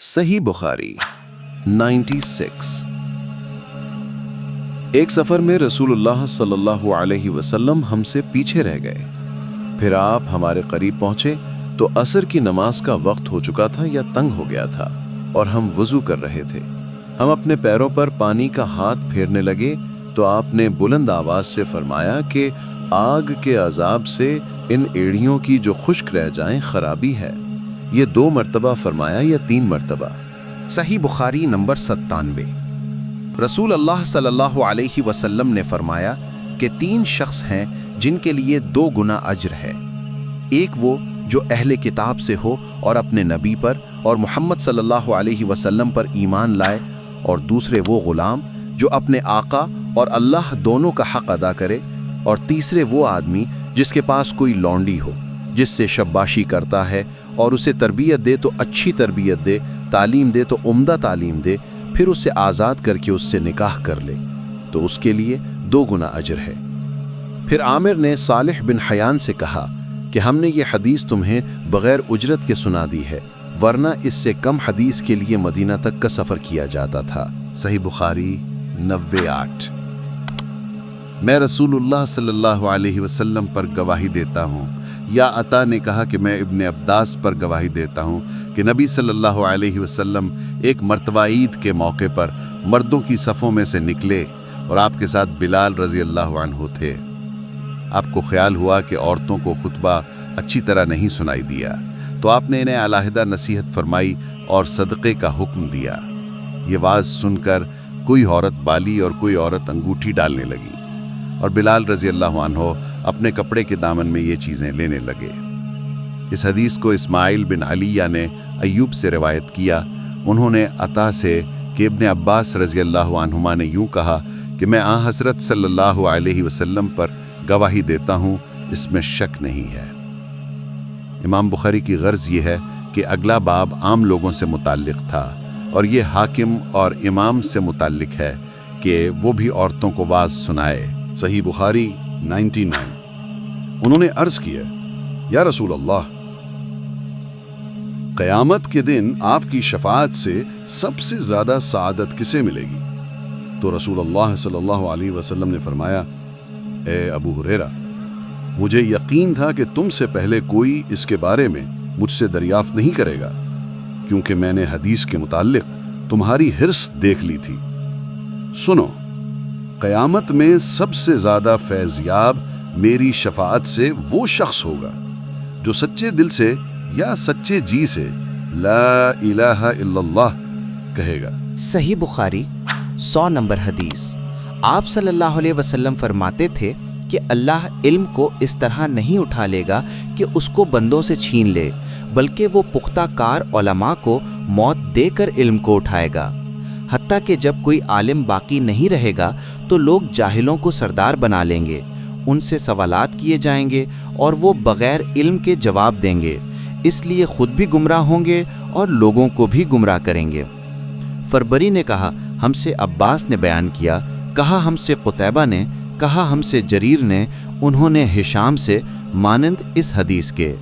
सही बुखारी 96। एक सफर में रसूलुल्लाह सल्लल्लाहु अलैहि वसल्लम हमसे पीछे रह गए। फिर आप हमारे करीब पहुंचे तो असर की नमाज का वक्त हो चुका था या तंग हो गया था और हम वुजू कर रहे थे। हम अपने पैरों पर पानी का हाथ फेरने लगे तो आपने बुलंद आवाज से फरमाया कि आग के अजाब से इन एड़ियों की जो खुश्क रह जाएं खराबी है। ये 2 मरतबा फरमाया या 3 मरतबा? सही बुखारी नंबर 97। रसूल अल्लाह सल्लल्लाहु अलैहि वसल्लम ने फरमाया कि 3 शख्स हैं जिनके लिए 2 गुना अज्र है। एक वो जो अहले किताब से हो और अपने नबी पर और मोहम्मद सल्लल्लाहु अलैहि वसल्लम पर ईमान लाए, और दूसरे वो गुलाम जो अपने आका और अल्लाह दोनों का हक अदा करे, और तीसरे वो आदमी जिसके पास कोई लौंडी हो जिससे शब्बाशी करता है और उसे तरबियत दे तो अच्छी तरबियत दे, तालीम दे तो उम्दा तालीम दे, फिर उसे आज़ाद करके उससे निकाह कर ले तो उसके लिए 2 गुना अजर है। फिर आमिर ने सालिह बिन हयान से कहा कि हमने ये हदीस तुम्हें बगैर उजरत के सुना दी है, वरना इससे कम हदीस के लिए मदीना तक का सफ़र किया जाता था। सही बुखारी 98। मैं रसूलुल्लाह सल्लल्लाहु अलैहि वसल्लम पर गवाही देता हूँ, या अता ने कहा कि मैं इब्ने अब्बास पर गवाही देता हूँ कि नबी सल्लल्लाहु अलैहि वसल्लम एक मर्तबा ईद के मौके पर मर्दों की सफ़ों में से निकले और आपके साथ बिलाल रज़ी अल्लाह अन्हु थे। आपको ख्याल हुआ कि औरतों को खुतबा अच्छी तरह नहीं सुनाई दिया, तो आपने इन्हें अलहदा नसीहत फरमाई और सदक़े का हुक्म दिया। ये वाज सुनकर कोई औरत बाली और कोई औरत अंगूठी डालने लगी, और बिलाल रज़ी अल्लाह अन्हु अपने कपड़े के दामन में ये चीज़ें लेने लगे। इस हदीस को इस्माइल बिन अलिया ने अय्यूब से रिवायत किया। उन्होंने अता से कि इब्ने अब्बास रज़ी अल्लाह अन्हुमा ने यूँ कहा कि मैं हज़रत सल्लल्लाहु अलैहि वसल्लम पर गवाही देता हूँ, इसमें शक नहीं है। इमाम बुखारी की गर्ज ये है कि अगला बाब आम लोगों से मुताल्लिक था, और ये हाकिम और इमाम से मुताल्लिक है कि वो भी औरतों को वाज सुनाए। सही बुखारी 99। उन्होंने अर्ज किया, या रसूल अल्लाह, क़यामत के दिन आपकी शफाअत से सबसे ज्यादा सादत किसे मिलेगी? तो रसूल अल्लाह सल्लल्लाहु अलैहि वसल्लम ने फरमाया, ए अबू हुरैरा, मुझे यकीन था कि तुमसे पहले कोई इसके बारे में मुझसे दरियाफ्त नहीं करेगा, क्योंकि मैंने हदीस के मुताल्लिक तुम्हारी हिर्स देख ली थी। सुनो, क़यामत में सबसे ज़्यादा फैज़याब मेरी शफाअत से वो शख्स होगा जो सच्चे दिल से या सच्चे जी से ला इलाहा इल्लल्लाह कहेगा। सही बुखारी 100 नंबर हदीस। आप सल्लल्लाहु अलैहि वसल्लम फरमाते थे कि अल्लाह इल्म को इस तरह नहीं उठा लेगा कि उसको बंदों से छीन ले, बल्कि वो पुख्ता कार उलमा को मौत देकर इल्म को उठाएगा। हत्ता कि जब कोई आलिम बाकी नहीं रहेगा तो लोग जाहिलों को सरदार बना लेंगे, उनसे सवालात किए जाएंगे और वो बगैर इल्म के जवाब देंगे, इसलिए खुद भी गुमराह होंगे और लोगों को भी गुमराह करेंगे। फरबरी ने कहा, हमसे अब्बास ने बयान किया, कहा हमसे कुतैबा ने, कहा हमसे जरीर ने, उन्होंने हिशाम से मानंद इस हदीस के।